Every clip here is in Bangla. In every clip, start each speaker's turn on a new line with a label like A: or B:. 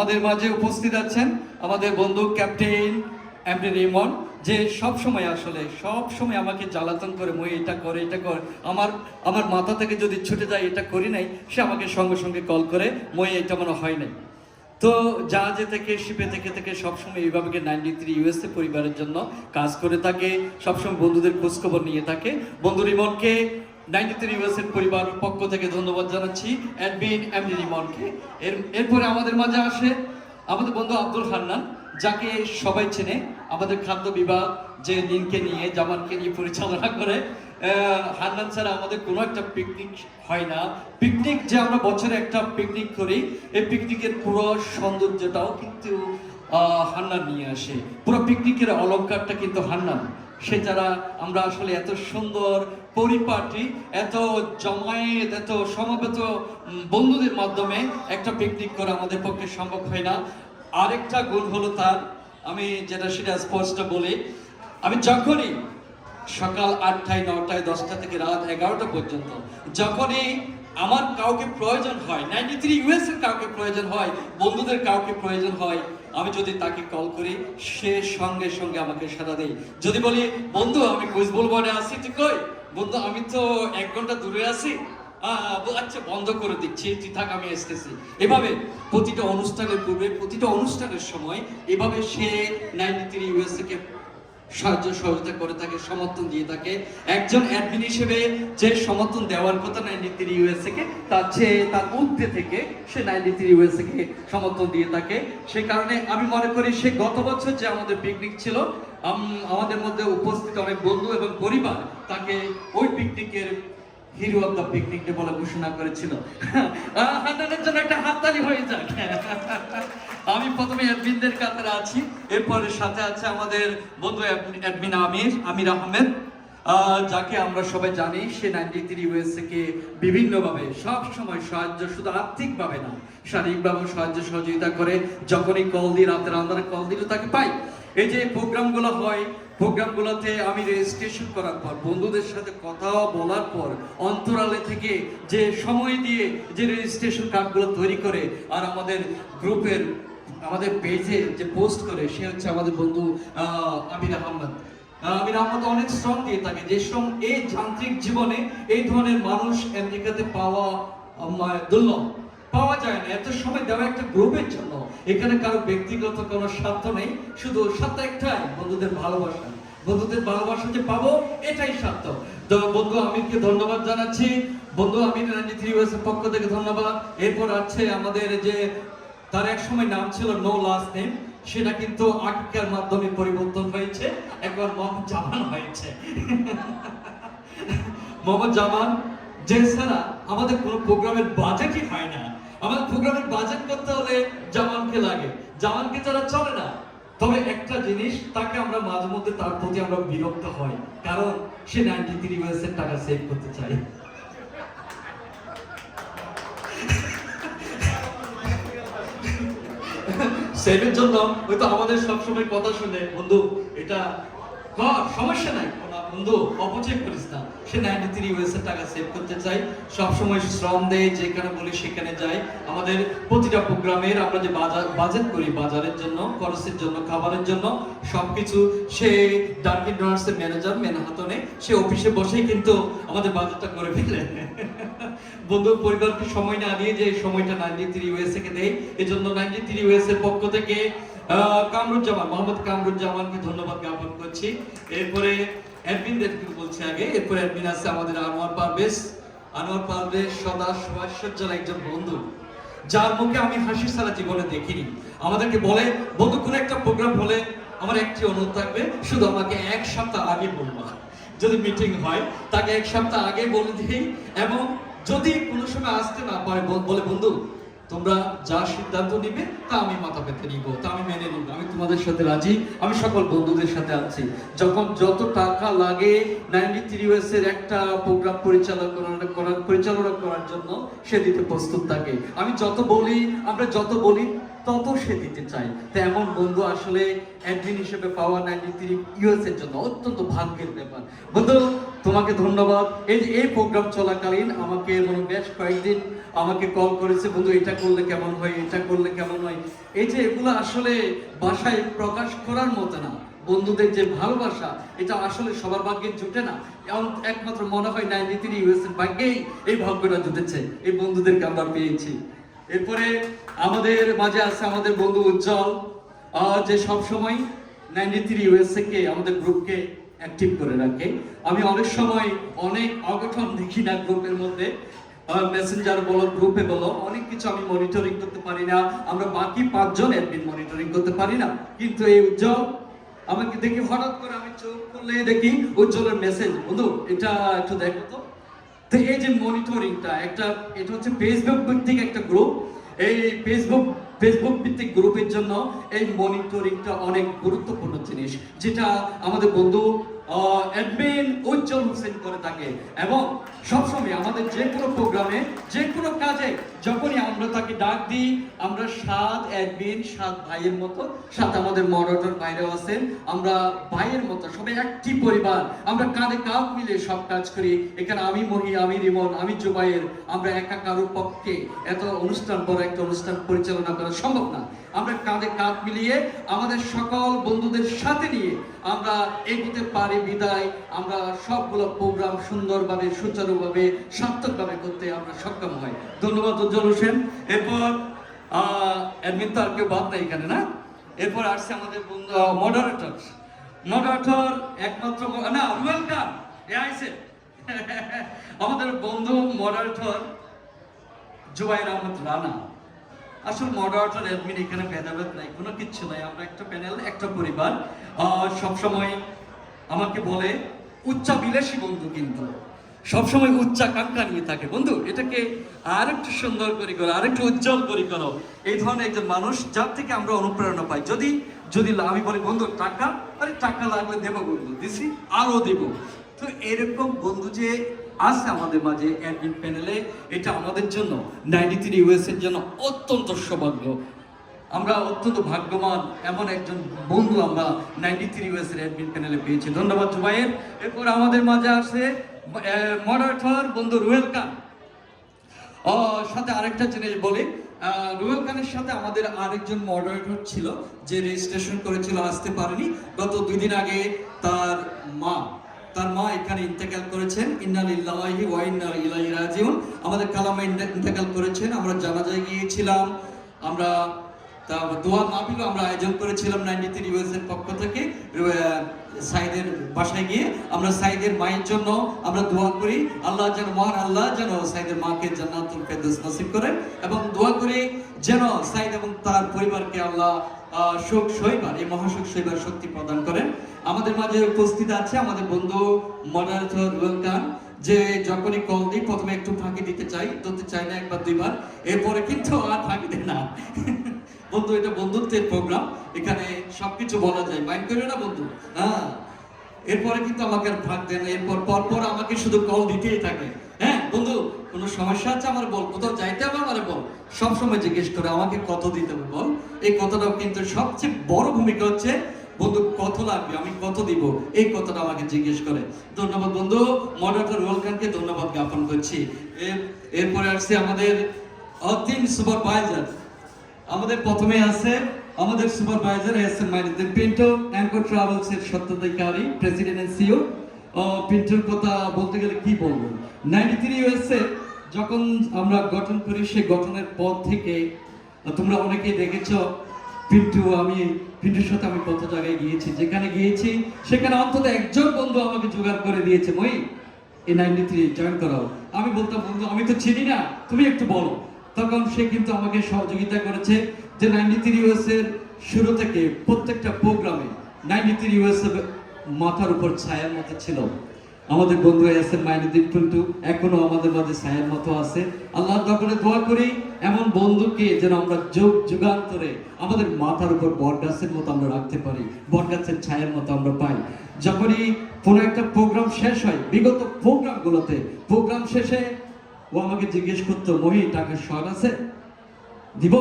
A: আমাদের মাঝে উপস্থিত আছেন আমাদের বন্ধু ক্যাপ্টেন এমডি রিমন, যে সব সময় আমাকে জ্বালাতন করে, মই এটা কর আমার আমার মাথা থেকে যদি ছুটে যায় এটা করি নাই, সে আমাকে সঙ্গে সঙ্গে কল করে, মই এটা মনে হয় নাই। তো জাহাজে থেকে শিপে থেকে সবসময় এইভাবে 93 ইউএসএ পরিবারের জন্য কাজ করে থাকে, সবসময় বন্ধুদের খোঁজখবর নিয়ে থাকে। বন্ধু রিমনকে 93 ইউএসএর পরিবার পক্ষ থেকে ধন্যবাদ জানাচ্ছি, অ্যাডমিন এমডি রিমনকে। এরপরে আমাদের মাঝে আসে আমাদের বন্ধু আব্দুল হান্নান, যাকে সবাই চেনে, আমাদের খাদ্য বিভাগ যে নীলকে নিয়ে, জামানকে নিয়ে পরিচালনা করে। হান্নান ছাড়া আমাদের কোনো একটা পিকনিক হয় না। পিকনিক যে আমরা বছরে একটা পিকনিক করি, এই পিকনিকের পুরো সৌন্দর্যটাও কিন্তু হান্নান নিয়ে আসে। পুরো পিকনিকের অলংকারটা কিন্তু হান্নান। সে যারা আমরা আসলে এত সুন্দর পরিপাটি, এত জমায়েত, এত সমবেত বন্ধুদের মাধ্যমে একটা পিকনিক করা আমাদের পক্ষে সম্ভব হয় না। আরেকটা গুণ হলো তার, আমি যেটা সেটা স্পষ্ট বলি, আমি যখনই সকাল 8টায় 9টায় 10টা থেকে রাত 11টা পর্যন্ত যখনই আমার কাউকে প্রয়োজন হয়, 93 ইউএসএর কাউকে প্রয়োজন হয়, বন্ধুদের কাউকে প্রয়োজন হয়, আমি যদি তাকে কল করি, সে সঙ্গে সঙ্গে আমাকে সাড়া দেয়। যদি বলি বন্ধু আমি কুইজবল বোর্ডে আছি, তুই কই? বন্ধু আমি তো 1 ঘন্টা দূরে আছি। আচ্ছা বন্ধ করে দিচ্ছি, তুই থাক আমি আসতেছি। এভাবে প্রতিটা অনুষ্ঠানের পূর্বে, প্রতিটা অনুষ্ঠানের সময় এভাবে সে 93 ইউএসএ কে সাহায্য সহযোগিতা করে থাকে, সমর্থন দিয়ে থাকে। একজন অ্যাডমিন হিসেবে যে সমর্থন দেওয়ার কথা 93 ইউএসএ কে, তার ঊর্ধ্বে থেকে সে 93 ইউএসএ কে সমর্থন দিয়ে থাকে। সে কারণে আমি মনে করি সে গত বছর যে আমাদের পিকনিক ছিল, আমাদের মধ্যে উপস্থিত অনেক বন্ধু এবং পরিবার তাকে ওই পিকনিকের hero of the picnic day বলে ঘোষণা করেছিল। হান্নানের জন্য একটা হাততালি হয়ে যাক। আমি প্রথমে অ্যাডমিনদের কাতারে আছি, এরপরে সাথে আছে আমাদের বন্ধু অ্যাডমিন আমির আহমেদ, যাকে আমরা সবাই জানি। সে 93 ইউএসএ কে বিভিন্নভাবে সব সময় সাহায্য, শুধু আর্থিকভাবে না, শারীরিকভাবে সাহায্য সহযোগিতা করে। যখনই কল দিই, রাতের আন্ধারে কল দিলে তাকে পাই। এই যে প্রোগ্রামগুলো হয়, প্রোগ্রামগুলোতে আমি রেজিস্ট্রেশন করার পর, বন্ধুদের সাথে কথা বলার পর, অন্তরালে থেকে যে সময় দিয়ে যে রেজিস্ট্রেশন কার্ডগুলো তৈরি করে আর আমাদের গ্রুপের, আমাদের পেজে যে পোস্ট করে, সে হচ্ছে আমাদের বন্ধু আমির আহমদ। আমির আহমদ অনেক শ্রম দিয়ে থাকে, যে শ্রম এই যান্ত্রিক জীবনে এই ধরনের মানুষ আমেরিকাতে পাওয়া দুর্লভ, পাওয়া যায় না। এত সময় দেওয়া একটা গ্রুপের জন্য। এখানে কারো ব্যক্তিগত কোনো স্বার্থ নেই, শুধু স্বার্থ একটাই, বন্ধুদের ভালোবাসা। বন্ধুদের ভালোবাসা যে পাবো, এটাই স্বার্থ। তো বন্ধু আমিরকে ধন্যবাদ জানাচ্ছি, বন্ধু আমির 93 ইউএসএর পক্ষ থেকে ধন্যবাদ। এরপর আছে আমাদের যে তার এক সময় নাম ছিল নো লাস্ট নেম, সেটা কিন্তু আকিকার মাধ্যমে পরিবর্তন হয়েছে, একবার মোহাম্মদ জামান হয়েছে। মোহাম্মদ জামান, যে ছাড়া আমাদের কোনো প্রোগ্রামের বাজেটই হয় না। আমাদের প্রোগ্রামের বাজেট করতে হলে জামানকে লাগে, জামানকে ছাড়া চলে না। তবে একটা জিনিস, তাকে আমরা মাঝে মধ্যে তার প্রতি আমরা বিরক্ত হই, কারণ সে 93 ইউএসএর টাকা সেভ করতে চায়। সেভের জন্য হয়তো আমাদের সবসময় কথা শুনে, বন্ধু এটা সমস্যা নাই বন্ধু, অপচয় করিস না। সে 93 ইউএসএর টাকা সেভ করতে চাই, সবসময় শ্রম দেয়, যেখানে বলি সেখানে যায়। আমাদের প্রতিটা প্রোগ্রামের আমরা যে বাজেট করি, বাজারের জন্য, খরচের জন্য, খাবারের জন্য, সবকিছু সে ডানকিন ডোনাটসের ম্যানেজার ম্যানহাটনে, সে অফিসে বসেই কিন্তু আমাদের বাজেটটা করে ফেলে। বন্ধু পরিবারকে সময় না দিয়ে যে সময়টা 93 ইউএসএ কে দেয়, এজন্য 93 ইউএসএ এর পক্ষ থেকে কামরুজ্জামান, মোহাম্মদ কামরুজ্জামানকে ধন্যবাদ জ্ঞাপন করছি। এরপরে অ্যাডমিনদেরকে বলছি আগে, এরপরে অ্যাডমিন আছে আমাদের আনোয়ার পারভেজ সদা সজ্জার একজন বন্ধু, যার মুখে আমি হাসি ছাড়া জীবনে দেখিনি। আমাদেরকে বলে, বন্ধু কোনো একটা প্রোগ্রাম হলে আমার একটি অনুরোধ থাকবে, শুধু আমাকে 1 সপ্তাহ আগে বলবা। যদি মিটিং হয় তাকে 1 সপ্তাহ আগে বলে দিই, এবং যদি কোনো সময় আসতে না পারে বলে, বন্ধু তোমরা যা সিদ্ধান্ত নিবে তা আমি মাথা পেতে নিব, তা আমি মেনে নিব, আমি তোমাদের সাথে রাজি, আমি সকল বন্ধুদের সাথে আছি। যখন যত টাকা লাগে 93 ইউএসএর একটা প্রোগ্রাম পরিচালনা করার জন্য, সে দিতে প্রস্তুত থাকে। আমরা যত বলি তত সে দিতে চায়। তো এমন বন্ধু আসলে অ্যাডমিন হিসেবে পাওয়া 93 ইউএস এর জন্য অত্যন্ত ভাগ্যের ব্যাপার। বন্ধু তোমাকে ধন্যবাদ। এই প্রোগ্রাম চলাকালীন আমাকে বেশ কয়েকদিন আমাকে কল করেছে, বন্ধু এটা করলে কেমন হয়, এটা করলে কেমন হয়। এই যে এগুলো আসলে ভাষায় প্রকাশ করার মতো না। বন্ধুদের যে ভালোবাসা এটা আসলে সবার ভাগ্যে জুটে না, একমাত্র মনে হয় 93 ইউএস এর ভাগ্যেই এই ভাগ্যটা জুটেছে, এই বন্ধুদেরকে আমরা পেয়েছি। এরপরে আমাদের মাঝে আছে আমাদের বন্ধু উজ্জ্বল, যে সবসময় 93 ইউএসএ কে আমাদের গ্রুপকে অ্যাক্টিভ করে রাখে। আমি অনেক সময় অনেক অঘটন দেখি না গ্রুপের মধ্যে, মেসেঞ্জার বলো গ্রুপে বলো, অনেক কিছু আমি মনিটরিং করতে পারি না, আমরা বাকি 5 জন অ্যাডমিন মনিটরিং করতে পারি না। কিন্তু এই উজ্জ্বল আমাকে দেখি, হঠাৎ করে আমি চোখ খুললে দেখি উজ্জ্বলের মেসেজ, বন্ধু এটা একটু দেখো তো। তো এই যে মনিটরিংটা এটা হচ্ছে ফেসবুক ভিত্তিক একটা গ্রুপ। এই ফেসবুক ভিত্তিক গ্রুপের জন্য এই মনিটরিংটা অনেক গুরুত্বপূর্ণ জিনিস, যেটা আমাদের বন্ধু অ্যাডমিন উজ্জ্বল হোসেন করে থাকে। এবং সবসময় আমাদের যে কোনো প্রোগ্রামে, যে কোনো কাজে যখনই আমরা তাকে ডাক দিই, আমরা 7 অ্যাডমিন 7 ভাইয়ের মতো, সাথে আমাদের মডারেটর ভাইরাও আছেন, আমরা ভাইয়ের মতো সবাই একটি পরিবার, আমরা কাঁধে কাঁধ মিলে সব কাজ করি। এখানে আমি মহি, আমি রিমন, আমি জুবাইর, আমরা একা কারোর পক্ষে এত অনুষ্ঠান, বড় একটা অনুষ্ঠান পরিচালনা করা সম্ভব না। আমরা কাঁধে কাঁধ মিলিয়ে আমাদের সকল বন্ধুদের সাথে নিয়ে আমরা এগোতে পারি বিদায় আমরা সবগুলো প্রোগ্রাম সুন্দরভাবে, সুচারুভাবে, সার্থকভাবে করতে আমরা সক্ষম হই। ধন্যবাদ উজ্জ্বল হোসেন। এরপর অ্যাডমিন তো আর কেউ বাদ নাই এখানে, না? এরপর আসছে আমাদের বন্ধু মডারেটর একমাত্র না, ওয়েলকাম আইছে আমাদের বন্ধু মডারেটর জুবাইর আহমদ রানা। আসলে মডারেটর অ্যাডমিন এখানে ভেদাভেদ নাই, কোনো কিচ্ছু নাই, আমরা একটা প্যানেল, একটা পরিবার। সবসময় আমাকে বলে উচ্চাবিলাসী বন্ধু, কিন্তু সবসময় উচ্চাকাঙ্ক্ষা নিয়ে থাকে। বন্ধু এটাকে আরেকটু সুন্দর করে করো, আরেকটু উজ্জ্বল করে করো। এই ধরনের একজন মানুষ যার থেকে আমরা অনুপ্রেরণা পাই। যদি আমি বলি বন্ধু টাকা, আরে টাকা লাগলে দেবো বন্ধু, দিছি আরও দেবো। তো এরকম বন্ধু যে আছে আমাদের মাঝে অ্যাডমিন প্যানেলে, এটা আমাদের জন্য 93 ইউএস এর জন্য অত্যন্ত সৌভাগ্য। আমরা অত্যন্ত ভাগ্যবান, এমন একজন বন্ধু আমরা 93 ইউএস এর অ্যাডমিন প্যানেলে পেয়েছি। ধন্যবাদ জুবাইর। এরপর আমাদের মাঝে আছে মডারেটর বন্ধু রুহেল খান। সাথে আরেকটা জিনিস বলি, রুহেল খানের সাথে আমাদের আরেকজন মডারেটর ছিল, যে রেজিস্ট্রেশন করেছিল, আসতে পারেনি। গত 2 দিন আগে তার মা এখানে ইন্তেকাল করেছেন। ইন্না লিল্লাহি ওয়া ইন্না ইলাইহি রাজিউন। আমাদের কালামে ইন্তেকাল করেছেন। আমরা জানাজায় গিয়েছিলাম, আমরা দোয়া মাহফিল আমরা আয়োজন করেছিলাম 93 ইউএস এর পক্ষ থেকে। সাইদের বাসায় গিয়ে আমরা সাইদের মায়ের জন্য আমরা দোয়া করি, আল্লাহ যেন, মহান আল্লাহ যেন সাইদের মাকে জান্নাতুল ফেরদৌস নসিব করেন, এবং দোয়া করি যেন সাইদ এবং তার পরিবারকে আল্লাহ শোক সইবার, এই মহাশোক সইবার শক্তি প্রদান করেন। আমাদের মাঝে উপস্থিত আছে আমাদের বন্ধু মডারেটর রুহেল খান, যে যখনই কল দিই প্রথমে একটু ফাঁকি দিতে চাই না, একবার দুইবার, এরপরে কিন্তু আর ফাঁকি দেয় না। বন্ধু এটা বন্ধুত্বের প্রোগ্রাম, এখানে সবকিছু বলা যায়, মাইন্ড করো না বন্ধু। হ্যাঁ, এরপরে কিন্তু আমাকে আর ভাগ দেয় না, এরপর পরপর আমাকে শুধু কল দিতেই থাকে। হ্যাঁ বন্ধু, কোনো সমস্যা আছে আমার বল, কোথাও যাইতে হবে আমার বল, সবসময় জিজ্ঞেস করে আমাকে কত দিতে হবে বল। এই কথাটাও কিন্তু সবচেয়ে বড় ভূমিকা হচ্ছে, বন্ধু কত লাগবে, আমি কত দিব, এই কথাটা আমাকে জিজ্ঞেস করে। ধন্যবাদ বন্ধু মডারেটর রুহেল খানকে ধন্যবাদ জ্ঞাপন করছি। এরপরে আসছে আমাদের 3 সুপারভাইজার। আমাদের প্রথমে আছে আমাদের supervisor S N Mainuddin Pintu, Anchor Travels এর স্বত্বাধিকারী, প্রেসিডেন্ট এন্ড সিইও। পিন্টুর কথা বলতে গেলে কি বলবো, 93 ইউএসএ যখন আমরা গঠন করি, সেই গঠনের পর থেকে তোমরা অনেকেই দেখেছো পিন্টুর সাথে আমি কত জায়গায় গিয়েছি, যেখানে গিয়েছি সেখানে অন্তত একজন বন্ধু আমাকে জোগাড় করে দিয়েছে, মই এই 93 জয়েন করাও। আমি বলতাম বন্ধু আমি তো চিনি না, তুমি একটু বলো। তখন সে কিন্তু আমাকে সহযোগিতা করেছে, যে 93 ইউএস এর শুরু থেকে প্রত্যেকটা প্রোগ্রামে 93 ইউএস এর মাথার উপর ছায়ার মতো ছিল আমাদের বন্ধু এসএন মাইনুদ্দিন পিন্টু, এখনো আমাদের মাঝে ছায়ার মতো আছে। আল্লাহর দরবারে দোয়া করি এমন বন্ধুকে যেন আমরা যুগান্তরে আমাদের মাথার উপর বটগাছের মতো আমরা রাখতে পারি, বটগাছের ছায়ার মতো আমরা পাই। যখনই কোনো একটা প্রোগ্রাম শেষ হয়, বিগত প্রোগ্রামগুলোতে প্রোগ্রাম শেষে ও আমাকে জিজ্ঞেস করতো, মহি টাকার শর্ট আছে, দিব?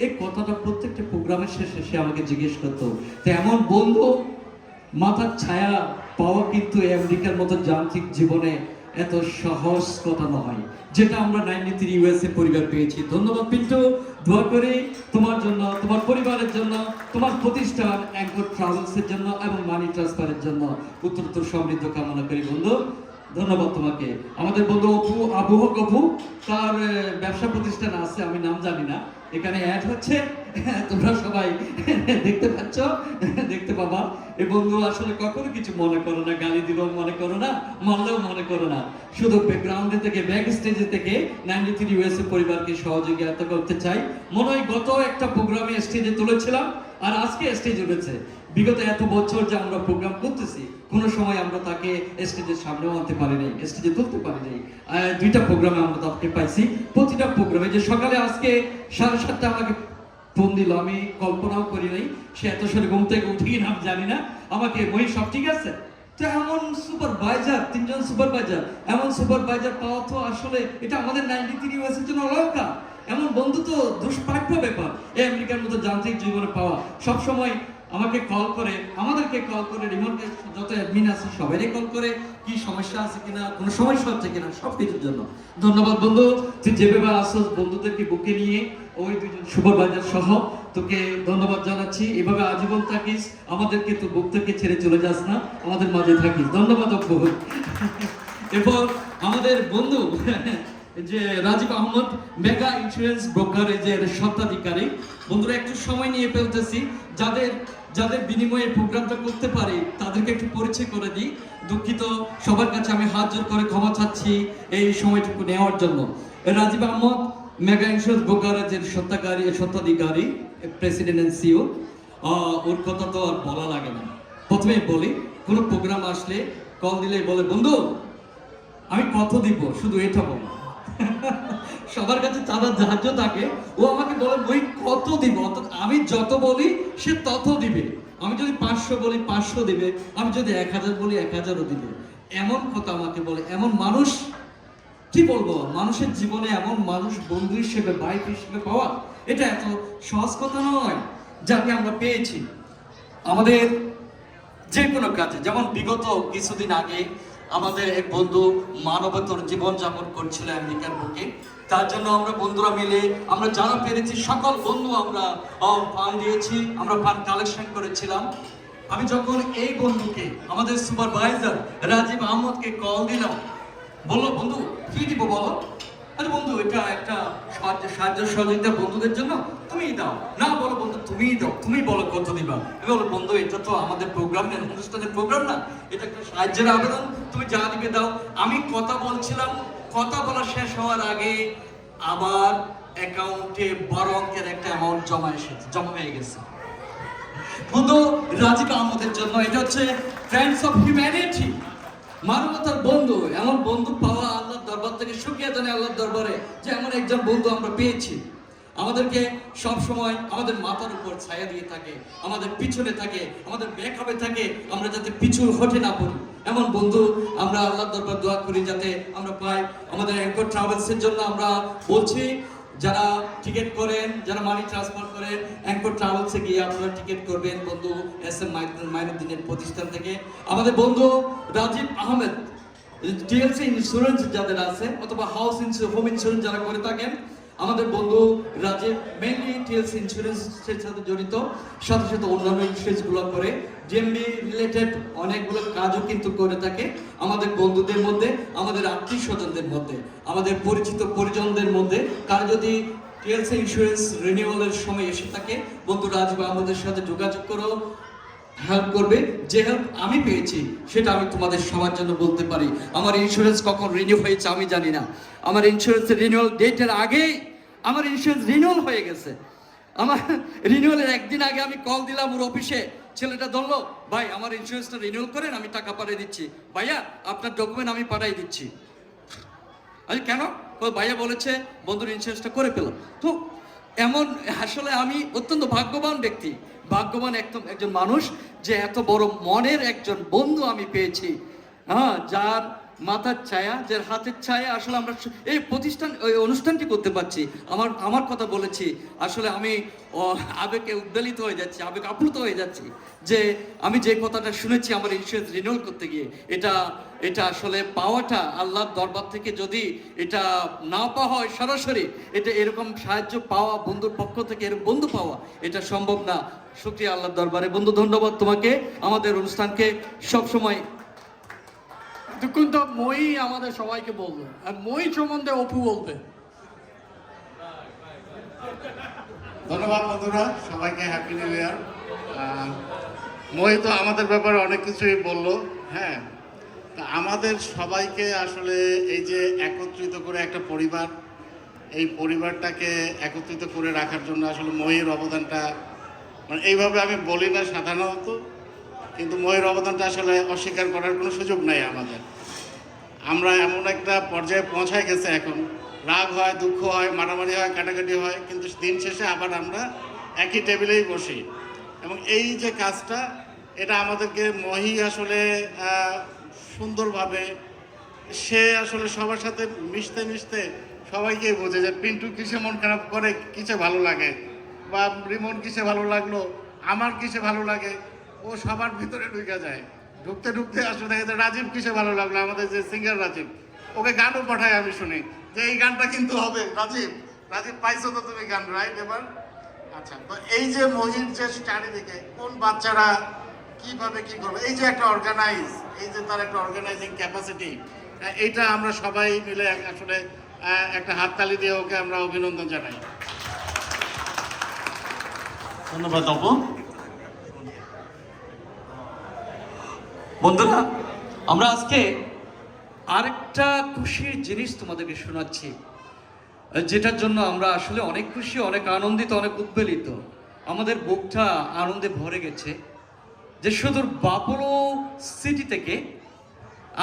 A: এই কথাটা প্রত্যেকটা প্রোগ্রামের শেষে সে আমাকে জিজ্ঞেস করতো। তো এমন বন্ধু মাথার ছায়া পাওয়া কিন্তু আমেরিকার মতো যান্ত্রিক জীবনে এত সহজ কথা নয়, যেটা আমরা 93 ইউএসএ পরিবার পেয়েছি। ধন্যবাদ পিন্টু, দোয়া করি তোমার জন্য, তোমার পরিবারের জন্য, তোমার প্রতিষ্ঠান অ্যাঙ্কর ট্রাভেলসের জন্য এবং মানি ট্রান্সফারের জন্য উত্তরোত্তর সমৃদ্ধ কামনা করি বন্ধু। ধন্যবাদ তোমাকে। আমাদের বন্ধু অপু, আবু হক অপু, তার ব্যবসা প্রতিষ্ঠান আছে, আমি নাম জানি না, এখানে অ্যাড হচ্ছে, তোমরা সবাই দেখতে পাচ্ছ, দেখতে পাবা। এই বন্ধু আসলে কখনো কিছু মনে করো না, গালি দিলেও মনে করো না, মারলেও মনে করো না, শুধু ব্যাকগ্রাউন্ডে থেকে, ব্যাক স্টেজে থেকে 93 ইউএসএ পরিবারকে সহযোগিতা করতে চাই। মনে হয় গত একটা প্রোগ্রামে স্টেজে তুলেছিলাম আর আজকে স্টেজ উঠেছে। বিগত এত বছর যে আমরা প্রোগ্রাম করতেছি, কোনো সময় আমরা তাকে স্টেজের সামনেও আনতে পারি নাই, স্টেজে তুলতে পারি নাই। 2টা প্রোগ্রামে আমরা তাকে পাইছি। প্রতিটা প্রোগ্রামে যে সকালে আজকে 7:30 আমাকে ফোন দিল, আমি কল্পনাও করি নাই সে এত সরে ঘুম থেকে উঠে কিনা আমি জানি না, আমাকে বই সব ঠিক আছে। তো এমন সুপারভাইজার, 3জন সুপারভাইজার, এমন সুপারভাইজার পাওয়া তো আসলে এটা আমাদের 93 ইউএসএর জন্য অলঙ্কার। এমন বন্ধু তো দুষ্প্রাপ্য ব্যাপার এই আমেরিকার মতো যান্ত্রিক জীবনে পাওয়া। সব সময় আমাকে কল করে, আমাদেরকে কল করে, রিমোটে যত অ্যাডমিন আছে সবাইকে কল করে, কি সমস্যা আছে কিনা, কোনো সমস্যা হচ্ছে কিনা, সব কিছুর জন্য ধন্যবাদ বন্ধু। তুই যেভাবে আসো বন্ধুদেরকে বুকে নিয়ে, ওই 2জন সুপারভাইজার সহ তোকে ধন্যবাদ জানাচ্ছি। এভাবে আজীবন থাকিস, আমাদেরকে তো বুক থেকে ছেড়ে চলে যাস না, আমাদের মাঝে থাকিস। ধন্যবাদ অপু। এরপর আমাদের বন্ধু যে রাজীব আহমদ, মেগা ইন্স্যুরেন্স ব্রোকারেজের স্বত্বাধিকারী। বন্ধুরা একটু সময় নিয়ে ফেলতেছি, যাদের যাদের বিনিময়ে প্রোগ্রামটা করতে পারি তাদেরকে একটু পরিচয় করে দিই। দুঃখিত, সবার কাছে আমি হাত জোর করে ক্ষমা চাচ্ছি এই সময়টুকু নেওয়ার জন্য। রাজীব আহমদ মেগা ইন্স্যুরেন্স ব্রোকারেজের স্বত্বাধিকারী, প্রেসিডেন্ট এন্ড সিও। ওর কথা তো আর বলা লাগে না। প্রথমে বলি, কোনো প্রোগ্রাম আসলে কল দিলে বলে, বন্ধু আমি কত দিব, শুধু এটা বলো। সবার কাছে চাঁদার ধার্য থাকে, ও আমাকে বলে ওই কত দিব, আমি যত বলি সে তত দিবে। আমি যদি 500 বলি 500 দিবে, আমি যদি 1000 বলি 1000ও দিবে। এমন কথা আমাকে বলে। এমন মানুষ, কি বলবো, মানুষের জীবনে এমন মানুষ বন্ধু হিসেবে, বাইক হিসেবে পাওয়া, এটা এত সহজ কথা নয়, যাকে আমরা পেয়েছি আমাদের যে কোনো কাজে। যেমন বিগত কিছুদিন আগে আমাদের এক বন্ধু মানবতর জীবনযাপন করছিল আমেরিকার বুকে। তার জন্য আমরা বন্ধুরা মিলে, আমরা যারা পেরেছি সকল বন্ধু আমরা ফান্ড দিয়েছি, আমরা ফান্ড কালেকশন করেছিলাম। আমি যখন এই বন্ধুকে, আমাদের সুপারভাইজার রাজীব আহমদকে কল দিলাম, বললো বন্ধু কি দিব বলো। আরে বন্ধু এটা একটা সাহায্য সহযোগিতা বন্ধুদের জন্য, তুমিই দাও না। বলো বন্ধু তুমিই দাও, তুমি বলো কত দিবা। বলো বন্ধু এটা তো আমাদের প্রোগ্রাম না, অনুষ্ঠানের প্রোগ্রাম না, এটা একটা সাহায্যের আবেদন, তুমি যা দিবে দাও। আমি কথা বলছিলাম, কথা বলা শেষ হওয়ার আগে আমার অ্যাকাউন্টে 12 অঙ্কের একটা অ্যামাউন্ট জমা হয়ে গেছে বন্ধু রাজীব আহমদের জন্য। এটা হচ্ছে ফ্রেন্ডস অফ হিউম্যানিটি, মানবতার বন্ধু। এমন বন্ধু পাওয়া আল্লাহর দরবার থেকে শুকরিয়া জানাই আল্লাহর দরবারে যে এমন একজন বন্ধু আমরা পেয়েছি। আমাদেরকে সব সময় আমাদের মাথার উপর ছায়া দিয়ে থাকে, আমাদের পিছনে থাকে, আমাদের ব্যাকআপে থাকে, আমরা যাতে পিছু হটে না পড়ি। এমন বন্ধু আমরা আল্লাহর দরবার দোয়া করি যাতে আমরা পাই। আমাদের অ্যাঙ্কর ট্রাভেলসের জন্য আমরা বলছি, যারা টিকিট করেন, যারা মানি ট্রান্সফার করেন, অ্যাঙ্কর ট্রাভেলসে গিয়ে আপনারা টিকিট করবেন বন্ধু SM মাইনুদ্দিনের প্রতিষ্ঠান থেকে। আমাদের বন্ধু রাজীব আহমেদ, টিএলসি ইন্স্যুরেন্স যাদের আছে, অথবা হাউস ইন্স্যুরেন্স, হোম ইন্স্যুরেন্স যারা করে থাকেন, আমাদের বন্ধু রাজীব মেইনলি টিএলসি ইন্স্যুরেন্সের সাথে জড়িত, সাথে সাথে অন্যান্য ইন্স্যুরেন্সগুলো করে, ডিএমবি রিলেটেড অনেকগুলো কাজও কিন্তু করে থাকে। আমাদের বন্ধুদের মধ্যে, আমাদের আত্মীয় স্বজনদের মধ্যে, আমাদের পরিচিত পরিজনদের মধ্যে কার যদি টিএলসি ইন্স্যুরেন্স রিনিউয়ালের সময় এসে থাকে, বন্ধু রাজীব আমাদের সাথে যোগাযোগ করো, হেল্প করবে। যে হেল্প আমি পেয়েছি সেটা আমি তোমাদের সবার জন্য বলতে পারি। আমার ইন্স্যুরেন্স কখন রিনিউ হয়েছে আমি জানি না, আমার ইন্স্যুরেন্স রিনিউয়াল ডেটের আগেই আমার ইন্স্যুরেন্স রিনিউয়াল হয়ে গেছে। আমার রিনিউয়ালের একদিন আগে আমি কল দিলাম ওর অফিসে, ছেলেটা ধরলো, ভাই আমার ইন্স্যুরেন্সটা রিনিউয়াল করেন, আমি টাকা পাঠিয়ে দিচ্ছি। ভাইয়া আপনার ডকুমেন্ট আমি পাঠিয়ে দিচ্ছি। আরে কেন? ভাইয়া বলেছে বন্ধুর ইন্স্যুরেন্সটা করে পেলাম। তো এমন আসলে আমি অত্যন্ত ভাগ্যবান ব্যক্তি, ভাগ্যবান একজন মানুষ যে এত বড় মনের একজন বন্ধু আমি পেয়েছি, হ্যাঁ, যার মাথার ছায়া, যার হাতের ছায়া আসলে আমরা এই প্রতিষ্ঠান ওই অনুষ্ঠানটি করতে পারছি। আমার কথা বলেছি, আসলে আমি আবেগে উদ্বেলিত হয়ে যাচ্ছি, আবেগ আপ্লুত হয়ে যাচ্ছি যে আমি যে কথাটা শুনেছি আমার ইন্স্যুরেন্স রিনিউয়াল করতে গিয়ে, এটা আসলে পাওয়াটা আল্লাহর দরবার থেকে যদি এটা না পাওয়া হয় সরাসরি, এটা এরকম সাহায্য পাওয়া বন্ধুর পক্ষ থেকে, এরকম বন্ধু পাওয়া এটা সম্ভব না। শুকরিয়া আল্লাহর দরবারে। বন্ধু ধন্যবাদ তোমাকে, আমাদের অনুষ্ঠানকে সবসময়।
B: এতক্ষণ তো মই আমাদের সবাইকে বলবে, আর মই সম্বন্ধে অপু বলবে।
C: ধন্যবাদ বন্ধুরা, সবাইকে হ্যাপি নিউ ইয়ার। মই তো আমাদের ব্যাপারে অনেক কিছুই বললো। হ্যাঁ, তা আমাদের সবাইকে আসলে এই যে একত্রিত করে একটা পরিবার, এই পরিবারটাকে একত্রিত করে রাখার জন্য আসলে মহির অবদানটা, মানে এইভাবে আমি বলি না সাধারণত, কিন্তু মহির অবদানটা আসলে অস্বীকার করার কোনো সুযোগ নাই আমাদের। আমরা এমন একটা পর্যায়ে পৌঁছায় গেছে, এখন রাগ হয়, দুঃখ হয়, মারামারি হয়, কাটাকাটি হয়, কিন্তু দিন শেষে আবার আমরা একই টেবিলেই বসি। এবং এই যে কাজটা, এটা আমাদেরকে মহি আসলে সুন্দরভাবে, সে আসলে সবার সাথে মিশতে মিশতে সবাইকেই বোঝে যে পিন্টু কিসে মন খারাপ করে, কিসে ভালো লাগে, বা রিমন কিসে ভালো লাগলো, আমার কিসে ভালো লাগে, ও সবার ভিতরে ঢুকে যায়। ঢুকতে ঢুকতে আসলে দেখা যায় রাজীব কিসে ভালো লাগলো, আমাদের যে সিঙ্গার রাজীব, ওকে গানও পাঠায় আমি শুনি যে এই গানটা কিন্তু হবে। রাজীব রাজীব পাইছো তো তুমি গান, রাইট? এবার আচ্ছা, তো এই যে মহির যে চারিদিকে কোন বাচ্চারা কিভাবে কি করবে, এই যে একটা অর্গানাইজ, এই যে তার একটা অর্গানাইজিং ক্যাপাসিটি, এইটা আমরা সবাই মিলে আসলে একটা হাততালি দিয়ে ওকে আমরা অভিনন্দন জানাই।
D: ধন্যবাদ অপু।
A: বন্ধুরা, আমরা আজকে আরেকটা খুশির জিনিস তোমাদেরকে শোনাচ্ছি, যেটার জন্য আমরা আসলে অনেক খুশি, অনেক আনন্দিত, অনেক উদ্বেলিত। আমাদের বুকটা আনন্দে ভরে গেছে যে সুদূর বাপলো সিটি থেকে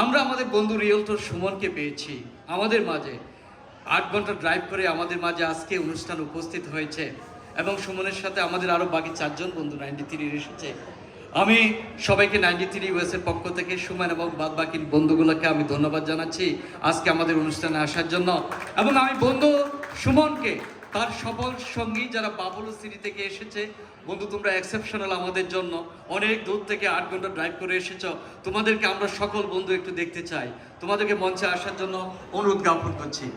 A: আমরা আমাদের বন্ধু রিয়েলটর সুমনকে পেয়েছি আমাদের মাঝে। 8 ঘন্টা ড্রাইভ করে আমাদের মাঝে আজকে অনুষ্ঠান উপস্থিত হয়েছে, এবং সুমনের সাথে আমাদের আরও বাকি 4 জন বন্ধু 93 এসেছে। আমি সবাইকে 93 ইউএসের পক্ষ থেকে সুমন এবং বাদ বাকি বন্ধুগুলোকে আমি ধন্যবাদ জানাচ্ছি আজকে আমাদের অনুষ্ঠানে আসার জন্য। এবং আমি বন্ধু সুমনকে, তার সফল সঙ্গী যারা বাবুলো সিটি থেকে এসেছে, বন্ধু তোমরা এক্সেপশনাল আমাদের জন্য, অনেক দূর থেকে 8 ঘন্টা ড্রাইভ করে এসেছ। তোমাদেরকে আমরা সকল বন্ধু একটু দেখতে চাই, তোমাদেরকে মঞ্চে আসার জন্য অনুরোধ জ্ঞাপন করছি।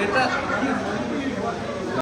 A: এটা